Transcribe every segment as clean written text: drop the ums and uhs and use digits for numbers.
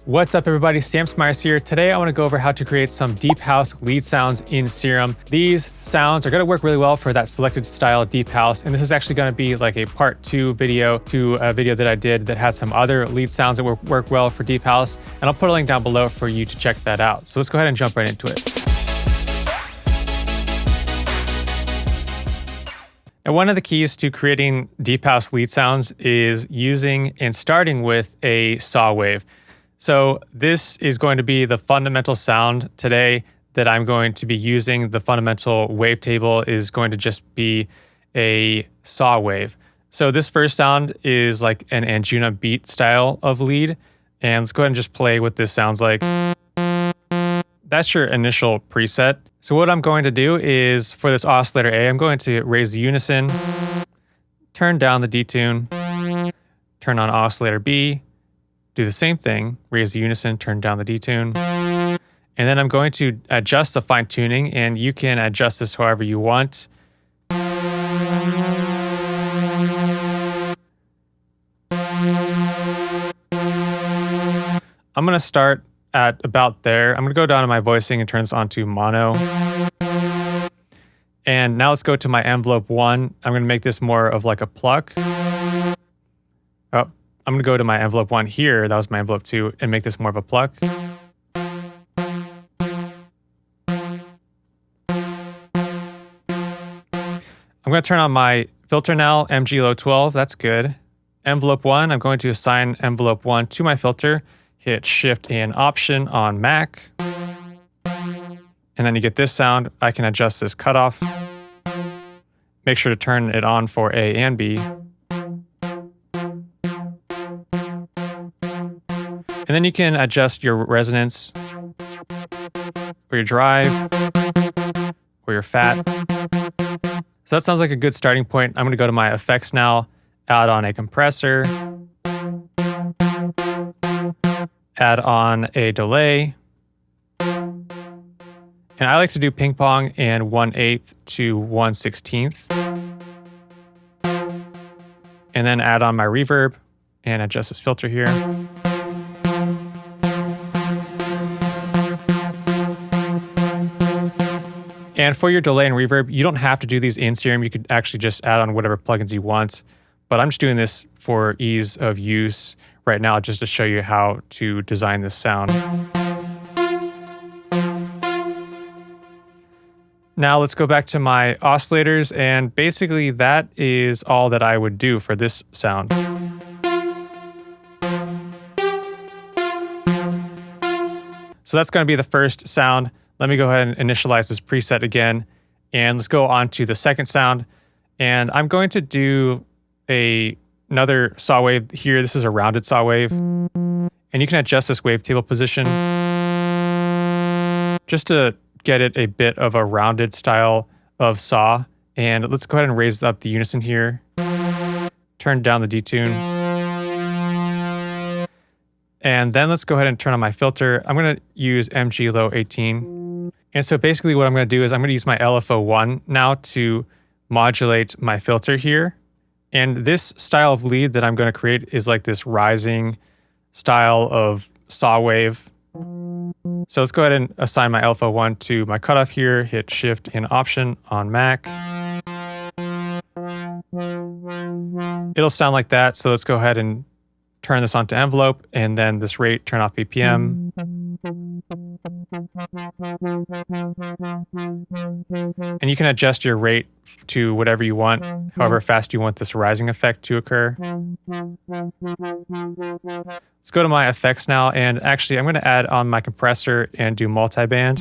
What's up everybody, Smyers here. Today I want to go over how to create some deep house lead sounds in Serum. These sounds are going to work really well for that selected style deep house, and this is actually going to be like a part 2 video to a video that I did that had some other lead sounds that work well for deep house, and I'll put a link down below for you to check that out. So let's go ahead and jump right into it. And one of the keys to creating deep house lead sounds is using and starting with a saw wave. So this is going to be the fundamental sound today that I'm going to be using. The fundamental wavetable is going to just be a saw wave. So this first sound is like an Anjuna beat style of lead. And let's go ahead and just play what this sounds like. That's your initial preset. So what I'm going to do is for this oscillator A, I'm going to raise the unison, turn down the detune, turn on oscillator B, do the same thing, raise the unison, turn down the detune. And then I'm going to adjust the fine tuning, and you can adjust this however you want. I'm going to start at about there. I'm going to go down to my voicing and turn this on to mono. And now let's go to my envelope 1. I'm going to make this more of like a pluck. I'm going to go to my envelope 1 here, that was my envelope 2, and make this more of a pluck. I'm going to turn on my filter now, MG low 12, that's good. Envelope 1, I'm going to assign envelope 1 to my filter, hit Shift and Option on Mac. And then you get this sound. I can adjust this cutoff. Make sure to turn it on for A and B. And then you can adjust your resonance, or your drive, or your fat. So that sounds like a good starting point. I'm going to go to my effects now, add on a compressor, add on a delay. And I like to do ping pong and 1/8 to 1/16. And then add on my reverb and adjust this filter here. And for your delay and reverb, you don't have to do these in Serum. You could actually just add on whatever plugins you want. But I'm just doing this for ease of use right now, just to show you how to design this sound. Now let's go back to my oscillators, and basically that is all that I would do for this sound. So that's going to be the first sound. Let me go ahead and initialize this preset again, and let's go on to the second sound. And I'm going to do another saw wave here. This is a rounded saw wave, and you can adjust this wavetable position just to get it a bit of a rounded style of saw. And let's go ahead and raise up the unison here, turn down the detune, and then let's go ahead and turn on my filter. I'm going to use MG low 18. And so basically what I'm going to do is I'm going to use my LFO1 now to modulate my filter here. And this style of lead that I'm going to create is like this rising style of saw wave. So let's go ahead and assign my LFO1 to my cutoff here, hit Shift and Option on Mac. It'll sound like that. So let's go ahead and turn this onto envelope, and then this rate, turn off BPM. And you can adjust your rate to whatever you want, however fast you want this rising effect to occur. Let's go to my effects now, and actually I'm going to add on my compressor and do multiband.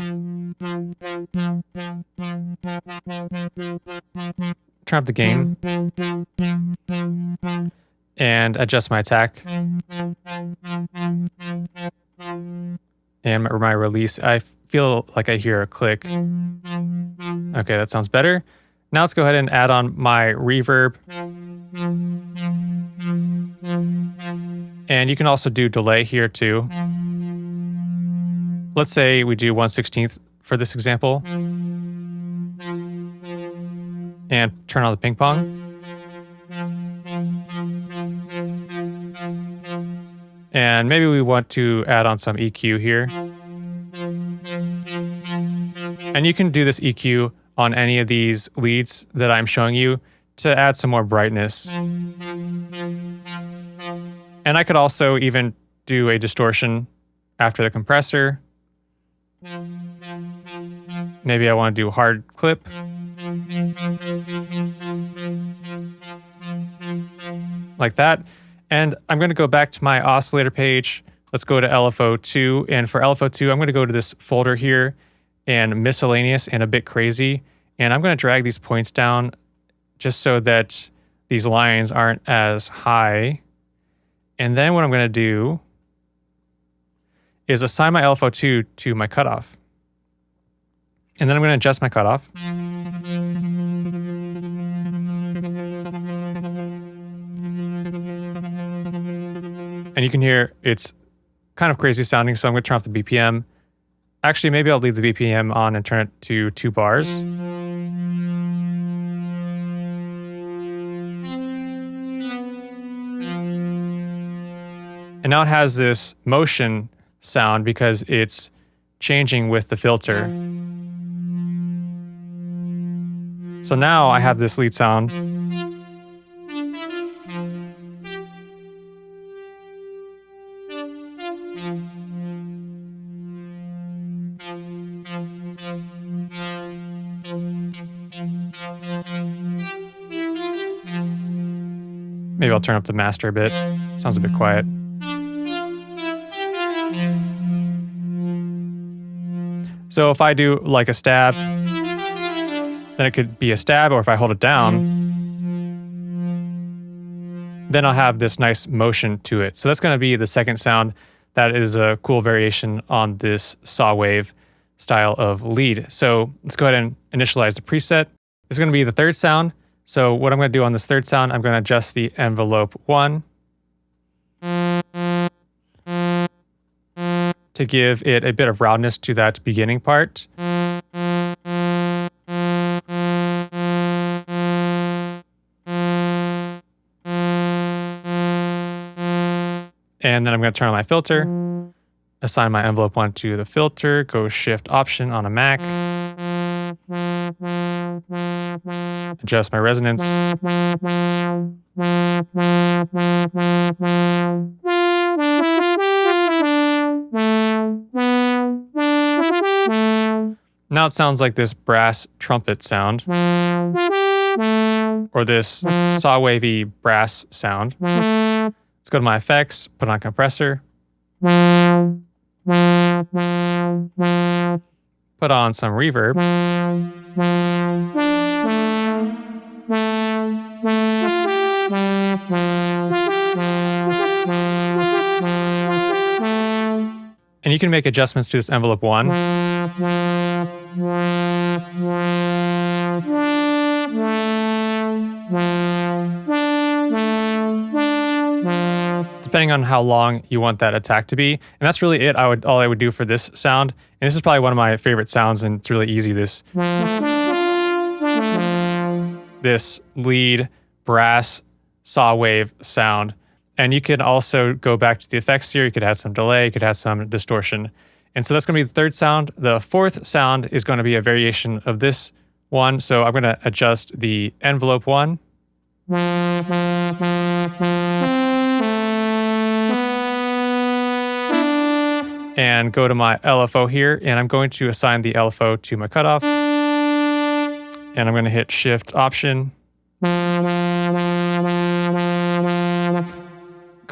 Turn up the gain. And adjust my attack. And my release, I feel like I hear a click. Okay, that sounds better. Now let's go ahead and add on my reverb. And you can also do delay here too. Let's say we do 1/16 for this example. And turn on the ping pong. And maybe we want to add on some EQ here. And you can do this EQ on any of these leads that I'm showing you to add some more brightness. And I could also even do a distortion after the compressor. Maybe I want to do hard clip. Like that. And I'm going to go back to my oscillator page. Let's go to LFO2. And for LFO2, I'm going to go to this folder here and miscellaneous and a bit crazy. And I'm going to drag these points down just so that these lines aren't as high. And then what I'm going to do is assign my LFO2 to my cutoff. And then I'm going to adjust my cutoff. And you can hear it's kind of crazy sounding, so I'm going to turn off the BPM. Actually, maybe I'll leave the BPM on and turn it to 2 bars. And now it has this motion sound because it's changing with the filter. So now I have this lead sound. Maybe I'll turn up the master a bit. Sounds a bit quiet. So if I do like a stab, then it could be a stab, or if I hold it down, then I'll have this nice motion to it. So that's going to be the second sound. That is a cool variation on this saw wave style of lead. So let's go ahead and initialize the preset. This is going to be the third sound. So what I'm going to do on this third sound, I'm going to adjust the envelope 1 to give it a bit of roundness to that beginning part. And then I'm going to turn on my filter, assign my envelope 1 to the filter, go Shift Option on a Mac, adjust my resonance. Now it sounds like this brass trumpet sound, or this saw wavy brass sound. Let's go to my effects, put on compressor, put on some reverb, and you can make adjustments to this envelope 1. Depending on how long you want that attack to be. And that's really it. All I would do for this sound. And this is probably one of my favorite sounds, and it's really easy. This lead brass saw wave sound. And you could also go back to the effects here. You could add some delay, you could add some distortion. And so that's going to be the third sound. The fourth sound is going to be a variation of this one. So I'm going to adjust the envelope 1. And go to my LFO here, and I'm going to assign the LFO to my cutoff. And I'm going to hit Shift Option. Go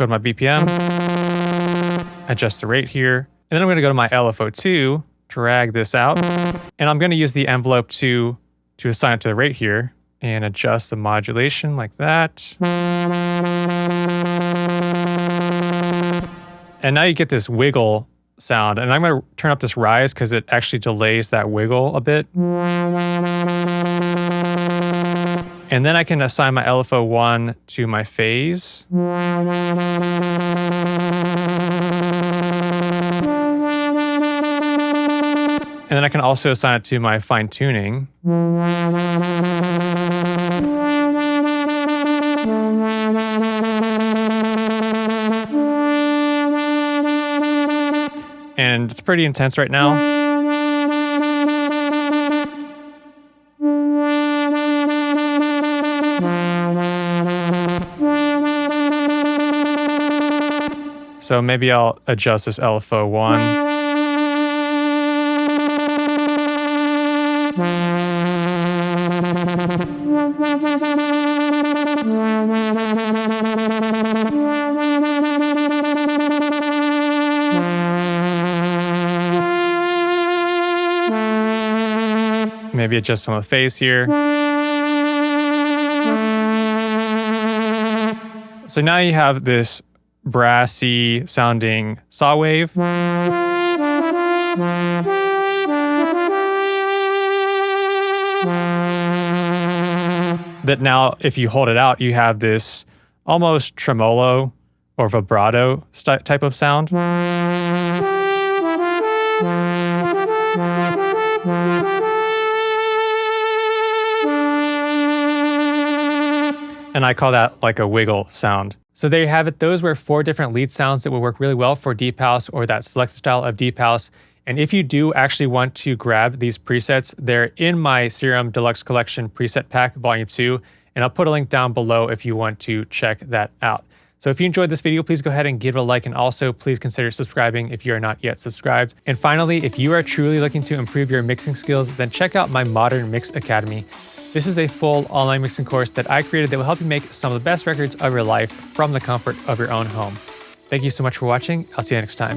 to my BPM, adjust the rate here. And then I'm going to go to my LFO2, drag this out. And I'm going to use the envelope 2 to assign it to the rate here and adjust the modulation like that. And now you get this wiggle sound. And I'm going to turn up this rise because it actually delays that wiggle a bit. And then I can assign my LFO1 to my phase. And then I can also assign it to my fine tuning. and it's pretty intense right now. So maybe I'll adjust this LFO 1. Maybe adjust some of the phase here. So now you have this brassy sounding saw wave. That now, if you hold it out, you have this almost tremolo or vibrato type of sound. And I call that like a wiggle sound. So there you have it. Those were 4 different lead sounds that will work really well for deep house or that selected style of deep house. And if you do actually want to grab these presets, they're in my Serum Deluxe Collection Preset Pack Volume 2, and I'll put a link down below if you want to check that out. So if you enjoyed this video, please go ahead and give it a like, and also please consider subscribing if you are not yet subscribed. And finally, if you are truly looking to improve your mixing skills, then check out my Modern Mix Academy. This is a full online mixing course that I created that will help you make some of the best records of your life from the comfort of your own home. Thank you so much for watching. I'll see you next time.